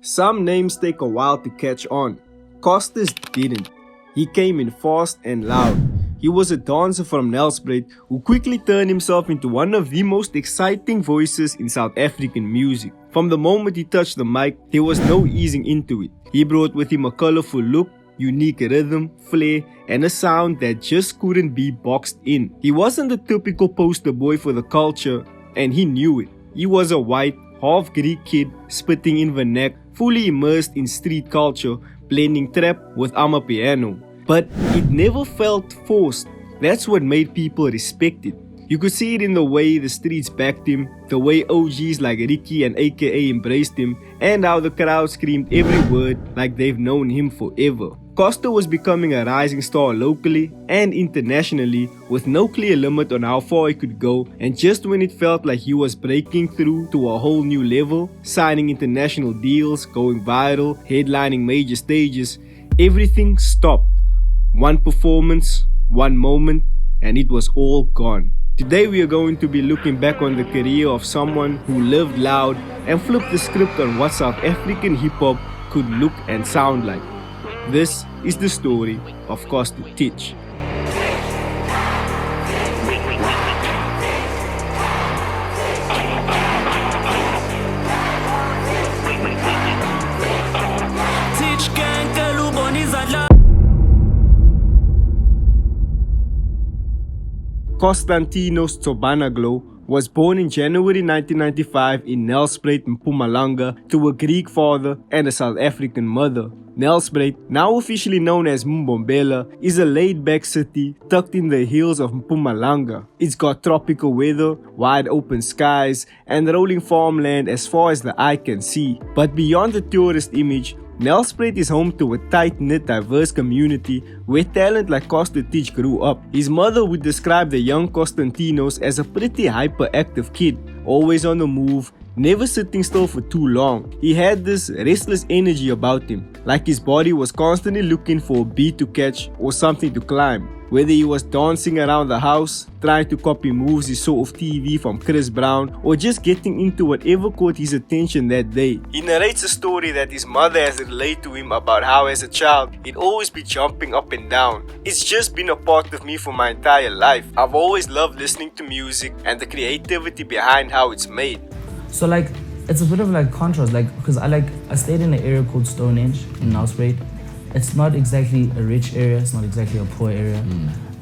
Some names take a while to catch on. Costas didn't. He came in fast and loud. He was a dancer from Nelspruit who quickly turned himself into one of the most exciting voices in South African music. From the moment he touched the mic, there was no easing into it. He brought with him a colorful look, unique rhythm, flair, and a sound that just couldn't be boxed in. He wasn't the typical poster boy for the culture, and he knew it. He was a white, half-Greek kid spitting in vernac, fully immersed in street culture, blending trap with Amapiano. But it never felt forced. That's what made people respect it. You could see it in the way the streets backed him, the way OGs like Ricky and AKA embraced him, and how the crowd screamed every word like they've known him forever. Costa was becoming a rising star locally and internationally with no clear limit on how far he could go, and just when it felt like he was breaking through to a whole new level, signing international deals, going viral, headlining major stages, everything stopped. One performance, one moment, and it was all gone. Today we are going to be looking back on the career of someone who lived loud and flipped the script on what South African hip-hop could look and sound like. This is the story of Costa Titch. Constantinos Tsobanaglo was born in January 1995 in Nelspruit, Mpumalanga, to a Greek father and a South African mother. Nelspruit, now officially known as Mbombela, is a laid-back city tucked in the hills of Mpumalanga. It's got tropical weather, wide open skies, and rolling farmland as far as the eye can see. But beyond the tourist image, Nelspruit is home to a tight-knit, diverse community where talent like Costa Titch grew up. His mother would describe the young Constantinos as a pretty hyperactive kid, always on the move, never sitting still for too long. He had this restless energy about him, like his body was constantly looking for a beat to catch or something to climb. Whether he was dancing around the house, trying to copy moves he saw off TV from Chris Brown, or just getting into whatever caught his attention that day. He narrates a story that his mother has relayed to him about how as a child, he'd always be jumping up and down. It's just been a part of me for my entire life. I've always loved listening to music and the creativity behind how it's made. So like, it's a bit of like contrast, like, because I stayed in an area called Stonehenge in Nelspruit. It's not exactly a rich area, it's not exactly a poor area.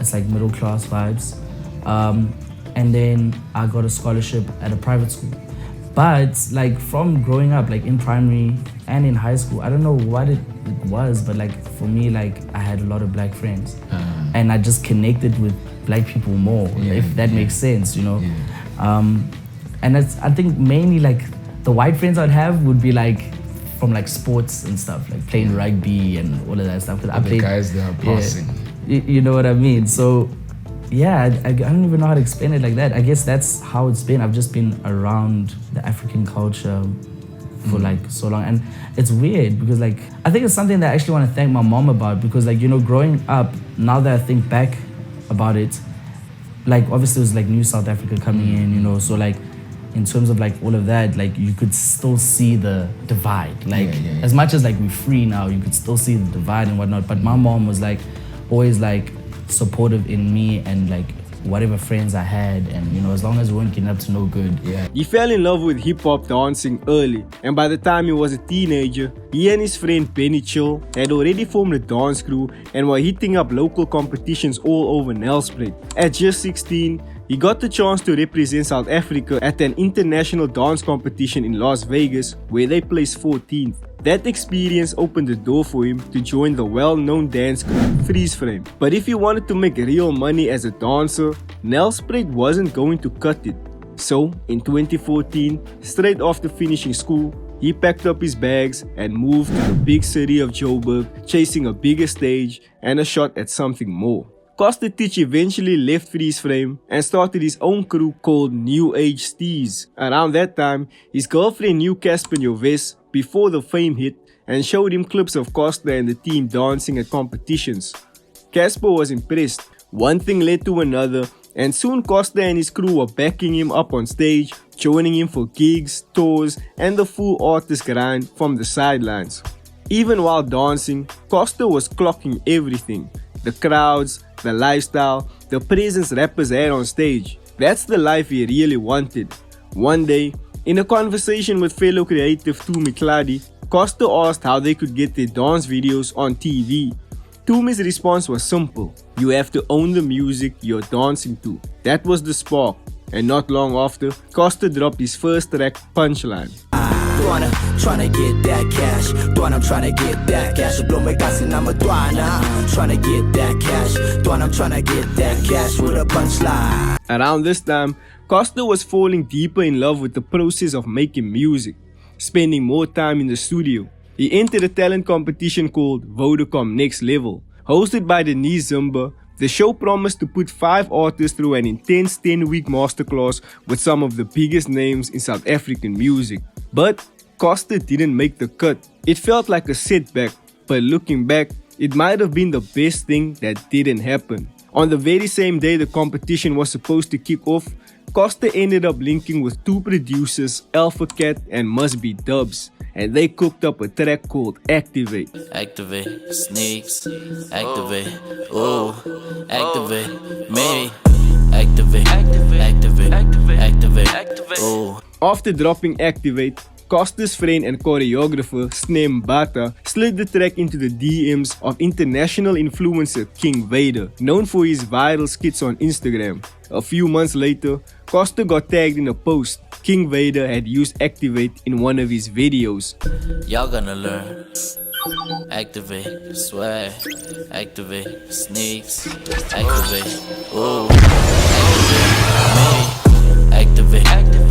It's like middle class vibes. And then I got a scholarship at a private school. But like from growing up, like in primary and in high school, I don't know what it was, but like for me, like I had a lot of black friends. And I just connected with black people more, if that makes sense, you know. And I think mainly like the white friends I'd have would be like from like sports and stuff, like playing rugby and all of that stuff. I played, guys that are passing. You know what I mean? So yeah, I don't even know how to explain it like that. I guess that's how it's been. I've just been around the African culture for like so long. And it's weird because like, I think it's something that I actually want to thank my mom about, because like, you know, growing up, now that I think back about it, like obviously it was like new South Africa coming in, you know, so like, in terms of like all of that, like you could still see the divide. Like as much as like we're free now, you could still see the divide and whatnot. But my mom was like always like supportive in me and like whatever friends I had, and you know, as long as we weren't getting up to no good. He fell in love with hip-hop dancing early, and by the time he was a teenager, he and his friend Benny Chill had already formed a dance crew and were hitting up local competitions all over Nelspruit. At just 16, he got the chance to represent South Africa at an international dance competition in Las Vegas, where they placed 14th. That experience opened the door for him to join the well-known dance group Freeze Frame. But if he wanted to make real money as a dancer, Nelspruit wasn't going to cut it. So, in 2014, straight after finishing school, he packed up his bags and moved to the big city of Joburg, chasing a bigger stage and a shot at something more. Costa Titch eventually left Freeze Frame and started his own crew called New Age Steez. Around that time, his girlfriend knew Casper Nyovest before the fame hit and showed him clips of Costa and the team dancing at competitions. Casper was impressed. One thing led to another, And soon Costa and his crew were backing him up on stage, joining him for gigs, tours, and the full artist grind from the sidelines. Even while dancing, Costa was clocking everything. The crowds, the lifestyle, the presence rappers had on stage. That's the life he really wanted. One day, in a conversation with fellow creative Tumi Kladi, Costa asked how they could get their dance videos on TV. Tumi's response was simple: you have to own the music you're dancing to. That was the spark, and not long after, Costa dropped his first track, Punchline. Tryna get that cash, I'm tryna get that cash. Sebelum mereka nama Tuana, tryna get that cash, I'm tryna get that cash with a punchline. Around this time, Costa was falling deeper in love with the process of making music, spending more time in the studio. He entered a talent competition called Vodacom Next Level. Hosted by Denise Zimba, the show promised to put 5 artists through an intense 10-week masterclass with some of the biggest names in South African music. But Costa didn't make the cut. It felt like a setback, but looking back, it might have been the best thing that didn't happen. On the very same day the competition was supposed to kick off, Costa ended up linking with 2 producers, Alpha Cat and Must Be Dubs, and they cooked up a track called Activate. Activate, sneaks, activate, ooh, activate, maybe, activate, activate, ooh. After dropping Activate, Costa's friend and choreographer Snem Bata slid the track into the DMs of international influencer King Vader, known for his viral skits on Instagram. A few months later, Costa got tagged in a post. King Vader had used Activate in one of his videos. Y'all gonna learn. Activate, swag, activate, sneaks, activate, ooh, activate, activate,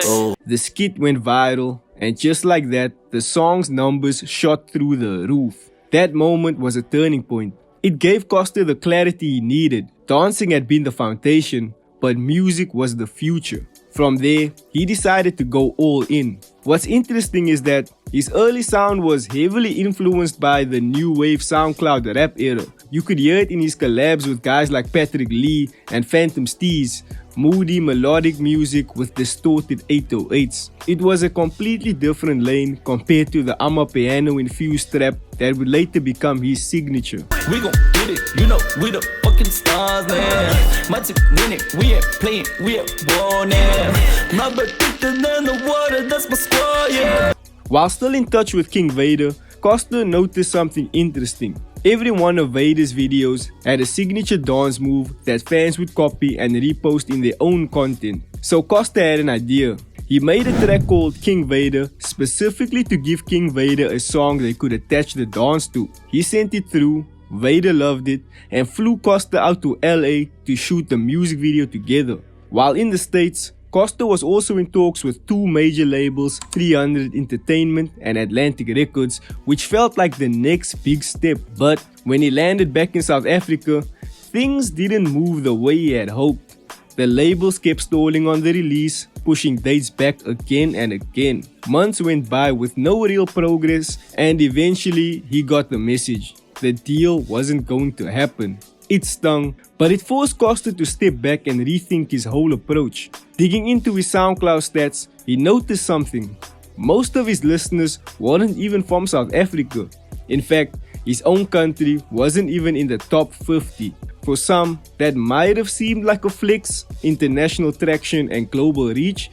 ooh. The skit went viral, and just like that, the song's numbers shot through the roof. That moment was a turning point. It gave Costa the clarity he needed. Dancing had been the foundation, but music was the future. From there, he decided to go all in. What's interesting is that his early sound was heavily influenced by the new wave SoundCloud rap era. You could hear it in his collabs with guys like Patrick Lee and Phantom Steez, moody melodic music with distorted 808s. It was a completely different lane compared to the Amapiano infused trap that would later become his signature. We gon' get it, you know we the fucking stars, man. My team winning, we ain't playing, we ain't won it. My bird thicker than the water, that's my squad, yeah. While still in touch with King Vader, Costa noticed something interesting. Every one of Vader's videos had a signature dance move that fans would copy and repost in their own content. So Costa had an idea. He made a track called King Vader specifically to give King Vader a song they could attach the dance to. He sent it through, Vader loved it, and flew Costa out to LA to shoot the music video together. While in the States, Costa was also in talks with 2 major labels, 300 Entertainment and Atlantic Records, which felt like the next big step. But when he landed back in South Africa, things didn't move the way he had hoped. The labels kept stalling on the release, pushing dates back again and again. Months went by with no real progress, and eventually he got the message. The deal wasn't going to happen. It stung, but it forced Costa to step back and rethink his whole approach. Digging into his SoundCloud stats, he noticed something. Most of his listeners weren't even from South Africa. In fact, his own country wasn't even in the top 50. For some, that might have seemed like a flex, international traction and global reach,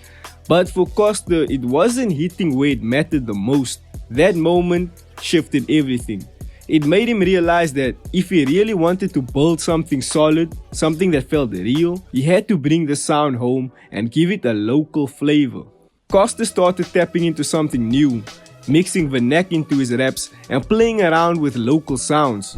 but for Costa, it wasn't hitting where it mattered the most. That moment shifted everything. It made him realize that if he really wanted to build something solid, something that felt real, he had to bring the sound home and give it a local flavor. Costa started tapping into something new, mixing vernac into his raps and playing around with local sounds.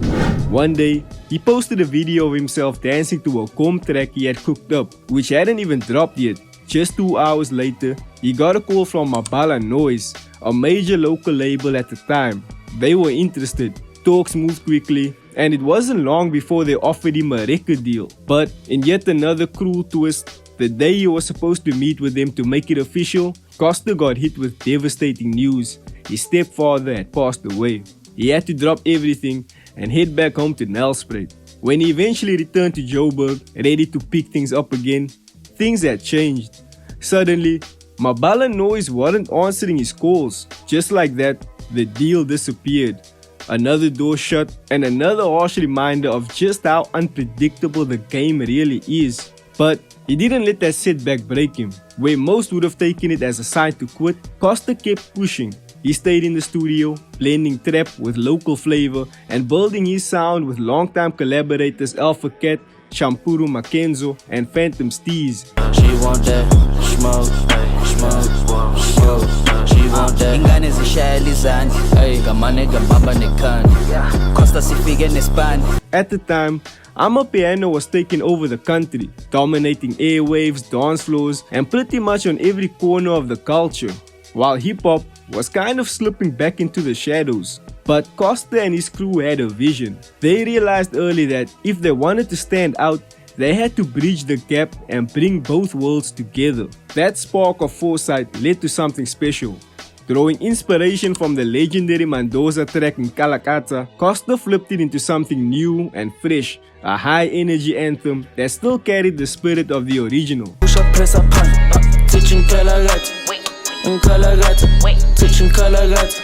One day, he posted a video of himself dancing to a comp track he had cooked up, which hadn't even dropped yet. Just 2 hours later, he got a call from Mabala Noise, a major local label at the time. They were interested. Talks moved quickly, and it wasn't long before they offered him a record deal. But in yet another cruel twist, the day he was supposed to meet with them to make it official, Costa got hit with devastating news. His stepfather had passed away. He had to drop everything and head back home to Nelspruit. When he eventually returned to Joburg, ready to pick things up again, things had changed. Suddenly, Mabala Noise weren't answering his calls. Just like that, the deal disappeared. Another door shut and another harsh reminder of just how unpredictable the game really is. But he didn't let that setback break him. Where most would have taken it as a sign to quit, Costa kept pushing. He stayed in the studio, blending trap with local flavor and building his sound with longtime collaborators Alpha Cat, Champuru Makenzo and Phantom Steez. She want that smoke, smoke, smoke. She want that. Ingane zishaya lizani. Hey, kamane gambamba nekani. Costa sifike nespani. At the time, Amapiano was taking over the country, dominating airwaves, dance floors, and pretty much on every corner of the culture, while hip-hop was kind of slipping back into the shadows. But Costa and his crew had a vision. They realized early that if they wanted to stand out, they had to bridge the gap and bring both worlds together. That spark of foresight led to something special. Drawing inspiration from the legendary Mendoza track in Kalakata, Costa flipped it into something new and fresh, a high-energy anthem that still carried the spirit of the original. Push up, press up, punch. Teaching Kalagat. Kalagat. Teaching Kalagat.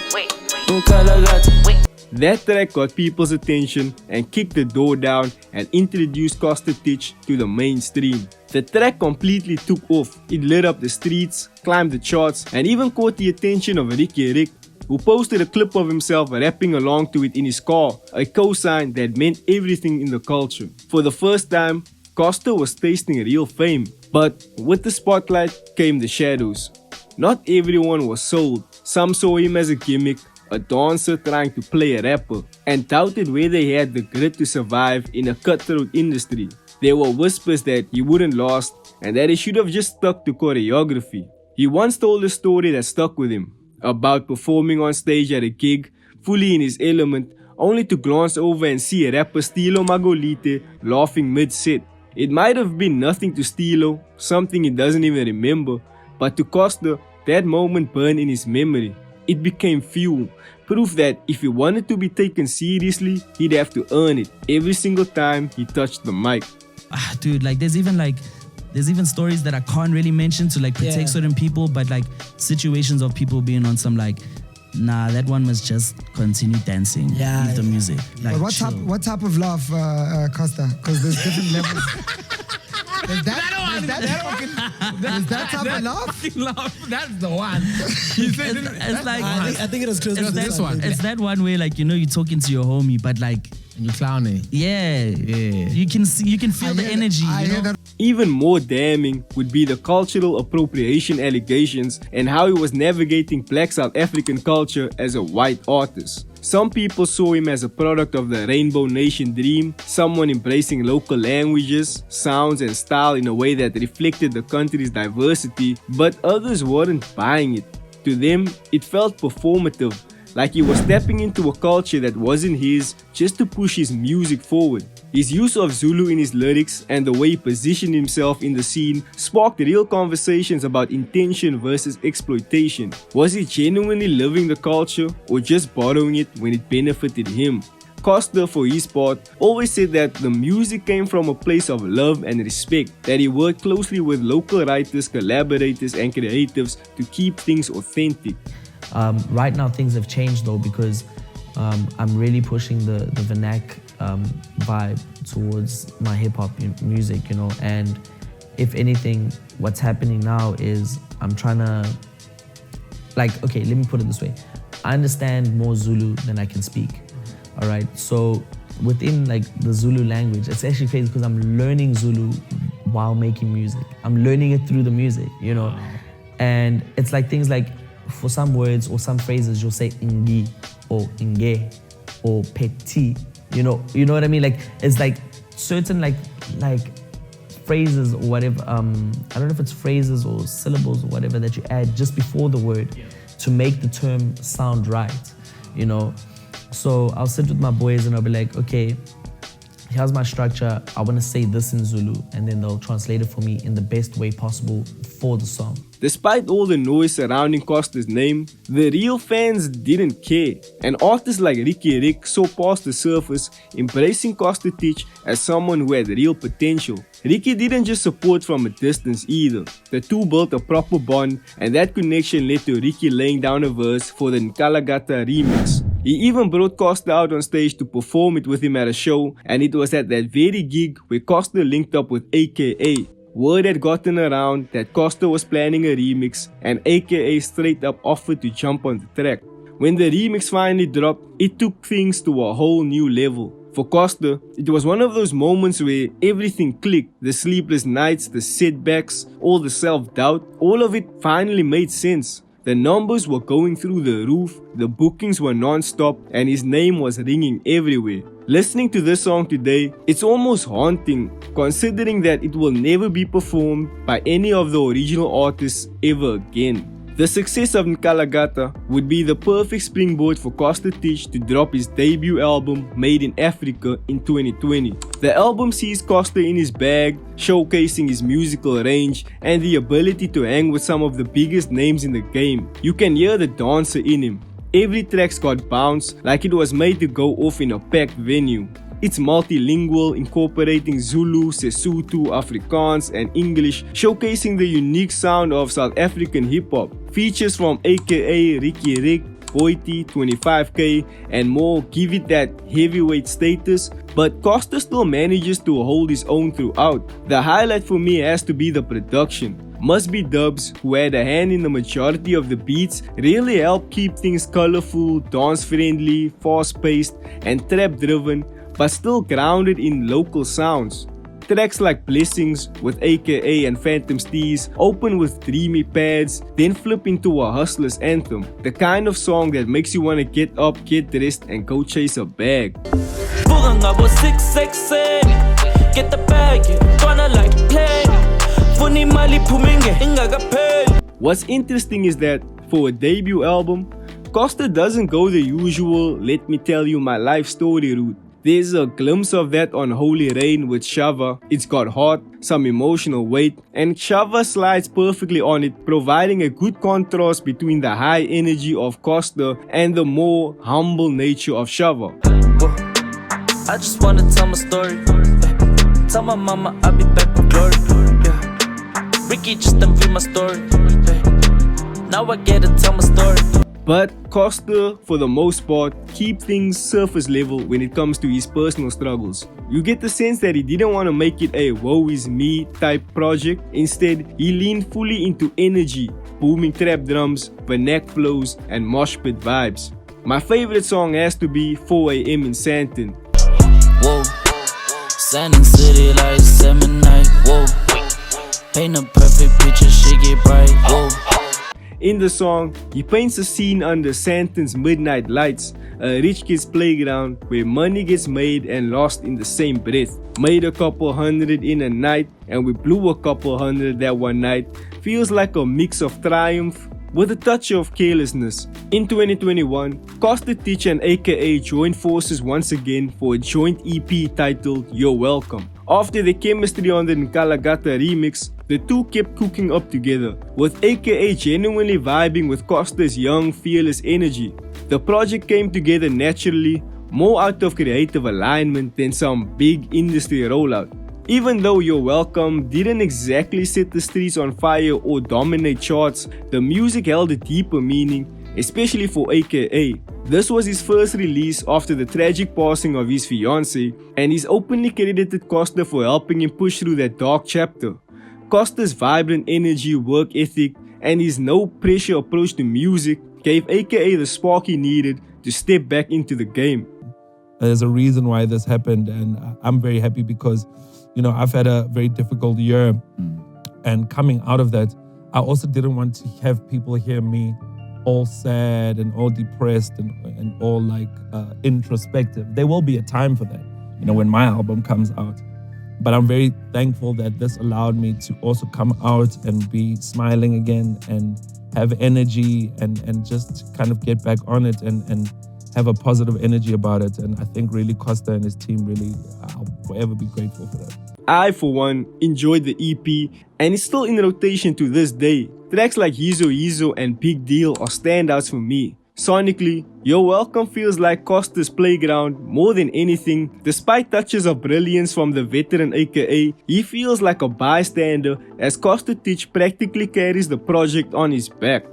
Kalagat. That track got people's attention and kicked the door down and introduced Costa Titch to the mainstream. The track completely took off. It lit up the streets, climbed the charts, and even caught the attention of Ricky Rick, who posted a clip of himself rapping along to it in his car, a cosign that meant everything in the culture. For the first time, Costa was tasting real fame. But with the spotlight came the shadows. Not everyone was sold. Some saw him as a gimmick, a dancer trying to play a rapper, and doubted whether he had the grit to survive in a cutthroat industry. There were whispers that he wouldn't last and that he should have just stuck to choreography. He once told a story that stuck with him, about performing on stage at a gig, fully in his element, only to glance over and see a rapper Stilo Magolite laughing mid-set. It might have been nothing to Stilo, something he doesn't even remember, but to Costa, that moment burned in his memory. It became fuel, proof that if he wanted to be taken seriously, he'd have to earn it every single time he touched the mic. Dude, like there's even stories that I can't really mention to like protect certain people, but like situations of people being on some like, nah, that one must just continue dancing with the music. Like, But what type of laugh, Costa? Because there's different levels. Is that type of laugh? That's the one. it's like I think it was close to this one. It's that one where like, you know, you're talking to your homie, but like And you clowning. yeah, you can feel the energy. You know? Even more damning would be the cultural appropriation allegations and how he was navigating Black South African culture as a white artist. Some people saw him as a product of the Rainbow Nation dream, someone embracing local languages, sounds and style in a way that reflected the country's diversity, but others weren't buying it. To them, it felt performative, like he was stepping into a culture that wasn't his just to push his music forward. His use of Zulu in his lyrics and the way he positioned himself in the scene sparked real conversations about intention versus exploitation. Was he genuinely living the culture or just borrowing it when it benefited him? Costa, for his part, always said that the music came from a place of love and respect, that he worked closely with local writers, collaborators and creatives to keep things authentic. Right now things have changed though, because I'm really pushing the vernac vibe towards my hip-hop music, you know, and if anything, what's happening now is I'm trying to, like, okay, let me put it this way. I understand more Zulu than I can speak, all right? So within like the Zulu language, it's actually crazy because I'm learning Zulu while making music. I'm learning it through the music, you know? And it's like things like, for some words or some phrases, you'll say ngi or nge or petit. You know what I mean? Like it's like certain like phrases or whatever. I don't know if it's phrases or syllables or whatever that you add just before the word to make the term sound right. You know. So I'll sit with my boys and I'll be like, okay, here's my structure. I want to say this in Zulu, and then they'll translate it for me in the best way possible for the song. Despite all the noise surrounding Costa's name, the real fans didn't care, and artists like Ricky Rick saw past the surface, embracing Costa Titch as someone who had real potential. Ricky didn't just support from a distance either. The two built a proper bond, and that connection led to Ricky laying down a verse for the Nkalagata remix. He even brought Costa out on stage to perform it with him at a show, and it was at that very gig where Costa linked up with AKA. Word had gotten around that Costa was planning a remix, and AKA straight up offered to jump on the track. When the remix finally dropped, it took things to a whole new level. For Costa, it was one of those moments where everything clicked. The sleepless nights, the setbacks, all the self-doubt, all of it finally made sense. The numbers were going through the roof, the bookings were non-stop, and his name was ringing everywhere. Listening to this song today, it's almost haunting, considering that it will never be performed by any of the original artists ever again. The success of Nkalagata would be the perfect springboard for Costa Titch to drop his debut album Made in Africa in 2020. The album sees Costa in his bag, showcasing his musical range and the ability to hang with some of the biggest names in the game. You can hear the dancer in him. Every track's got bounce, like it was made to go off in a packed venue. It's multilingual, incorporating Zulu, Sesotho, Afrikaans, and English, showcasing the unique sound of South African hip-hop. Features from AKA Ricky Rick, Boity, 25K, and more give it that heavyweight status, but Costa still manages to hold his own throughout. The highlight for me has to be the production. Must Be Dubs, who had a hand in the majority of the beats, really helped keep things colorful, dance-friendly, fast-paced, and trap-driven, but still grounded in local sounds. Tracks like Blessings with AKA and Phantom Steez open with dreamy pads, then flip into a hustler's anthem. The kind of song that makes you want to get up, get dressed, and go chase a bag. Get the bag, wanna like play. What's interesting is that for a debut album, Costa doesn't go the usual let me tell you my life story route. There's a glimpse of that on Holy Rain with Shava. It's got heart, some emotional weight, and Shava slides perfectly on it, providing a good contrast between the high energy of Costa and the more humble nature of Shava. I just wanna tell my story. Tell my mama I'll be back with glory. Ricky just didn't read my story. Now I get to tell my story. But Costa, for the most part, keeps things surface level when it comes to his personal struggles. You get the sense that he didn't want to make it a woe is me type project. Instead, he leaned fully into energy, booming trap drums, vernac flows, and mosh pit vibes. My favorite song has to be 4 AM in Sandton. Whoa, Sandton City like 7 night. Whoa, paint a perfect picture, shit get bright. Whoa. In the song, he paints a scene under Sandton's midnight lights, a rich kid's playground where money gets made and lost in the same breath. Made a couple hundred in a night, and we blew a couple hundred that one night. Feels like a mix of triumph with a touch of carelessness. In 2021, Costa Titch and AKA joined forces once again for a joint EP titled You're Welcome. After the chemistry on the Nkalagata remix, the two kept cooking up together, with AKA genuinely vibing with Costa's young, fearless energy. The project came together naturally, more out of creative alignment than some big industry rollout. Even though You're Welcome didn't exactly set the streets on fire or dominate charts, the music held a deeper meaning, especially for AKA. This was his first release after the tragic passing of his fiancée, and he's openly credited Costa for helping him push through that dark chapter. Costa's vibrant energy, work ethic, and his no-pressure approach to music gave AKA the spark he needed to step back into the game. There's a reason why this happened, and I'm very happy because, you know, I've had a very difficult year, and coming out of that, I also didn't want to have people hear me all sad and all depressed and all like introspective. There will be a time for that, you know, when my album comes out. But I'm very thankful that this allowed me to also come out and be smiling again and have energy and just kind of get back on it and have a positive energy about it. And I think really Costa and his team really forever be grateful for that. I, for one, enjoyed the EP and it's still in rotation to this day. Tracks like Yizo Yizo and Big Deal are standouts for me. Sonically, You're Welcome feels like Costa's playground more than anything. Despite touches of brilliance from the veteran aka, he feels like a bystander as Costa Titch practically carries the project on his back.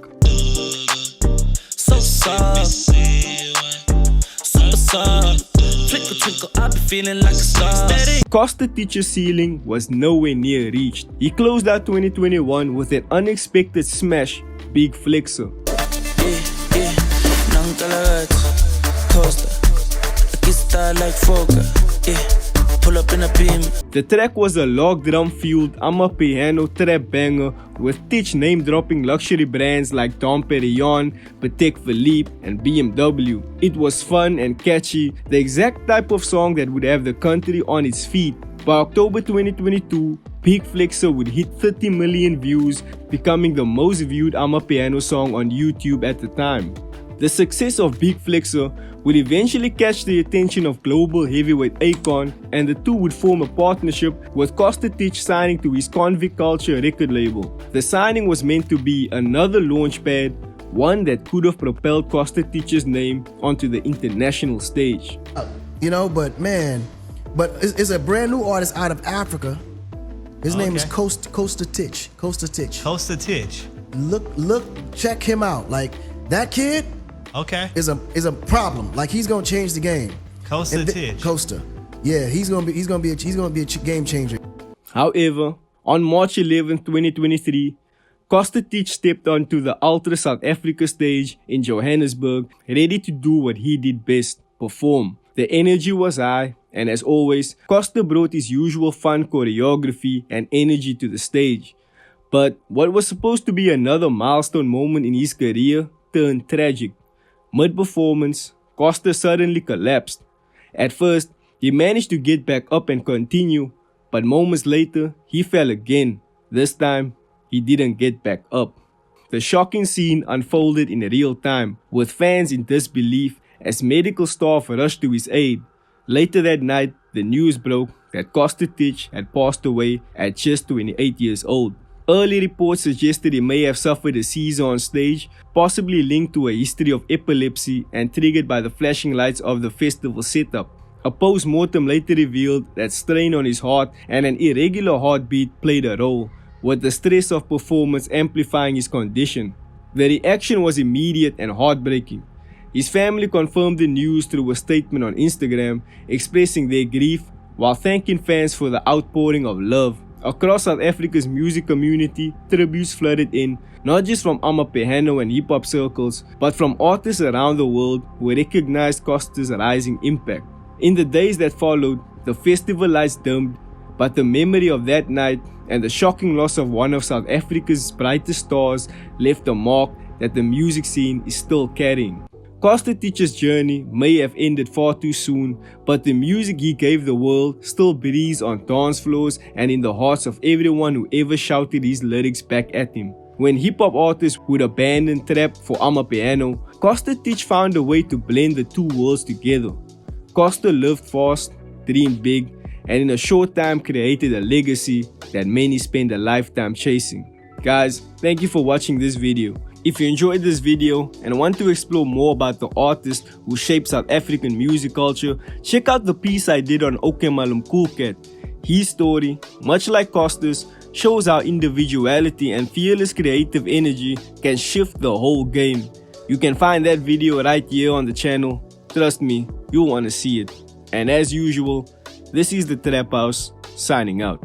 So soft, super soft. Twinkle, twinkle, I be feeling like a star. Costa Titch's ceiling was nowhere near reached. He closed out 2021 with an unexpected smash, Big Flexer. Costa, aquí está like Fokker, pull up in a beam. The track was a log drum fueled Amapiano trap banger with Titch name dropping luxury brands like Dom Perignon, Patek Philippe and BMW. It was fun and catchy, the exact type of song that would have the country on its feet. By October 2022, Big Flexer would hit 30 million views, becoming the most viewed Amapiano song on YouTube at the time. The success of Big Flexer would eventually catch the attention of global heavyweight Akon, and the two would form a partnership with Costa Titch signing to his Convict Culture record label. The signing was meant to be another launchpad, one that could have propelled Costa Titch's name onto the international stage. You know, but man, it's a brand new artist out of Africa. His name is Costa Titch. Costa Titch. Costa Titch. Look, check him out. Like that kid. Okay. Is a problem. Like he's gonna change the game. Costa Titch. Costa. Yeah, he's gonna be a game changer. However, on March 11, 2023, Costa Titch stepped onto the Ultra South Africa stage in Johannesburg, ready to do what he did best, perform. The energy was high, and as always, Costa brought his usual fun choreography and energy to the stage. But what was supposed to be another milestone moment in his career turned tragic. Mid-performance, Costa suddenly collapsed. At first, he managed to get back up and continue, but moments later, he fell again. This time, he didn't get back up. The shocking scene unfolded in real time, with fans in disbelief as medical staff rushed to his aid. Later that night, the news broke that Costa Titch had passed away at just 28 years old. Early reports suggested he may have suffered a seizure on stage, possibly linked to a history of epilepsy and triggered by the flashing lights of the festival setup. A post-mortem later revealed that strain on his heart and an irregular heartbeat played a role, with the stress of performance amplifying his condition. The reaction was immediate and heartbreaking. His family confirmed the news through a statement on Instagram, expressing their grief while thanking fans for the outpouring of love. Across South Africa's music community, tributes flooded in, not just from Amapiano and hip-hop circles, but from artists around the world who recognized Costa's rising impact. In the days that followed, the festival lights dimmed, but the memory of that night and the shocking loss of one of South Africa's brightest stars left a mark that the music scene is still carrying. Costa Titch's journey may have ended far too soon, but the music he gave the world still breathes on dance floors and in the hearts of everyone who ever shouted his lyrics back at him. When hip-hop artists would abandon trap for Amapiano, Costa Titch found a way to blend the two worlds together. Costa lived fast, dreamed big, and in a short time created a legacy that many spend a lifetime chasing. Guys, thank you for watching this video. If you enjoyed this video and want to explore more about the artist who shaped South African music culture, check out the piece I did on Okemalum Coolcat. His story, much like Costa's, shows how individuality and fearless creative energy can shift the whole game. You can find that video right here on the channel. Trust me, you'll want to see it. And as usual, this is the Trap House, signing out.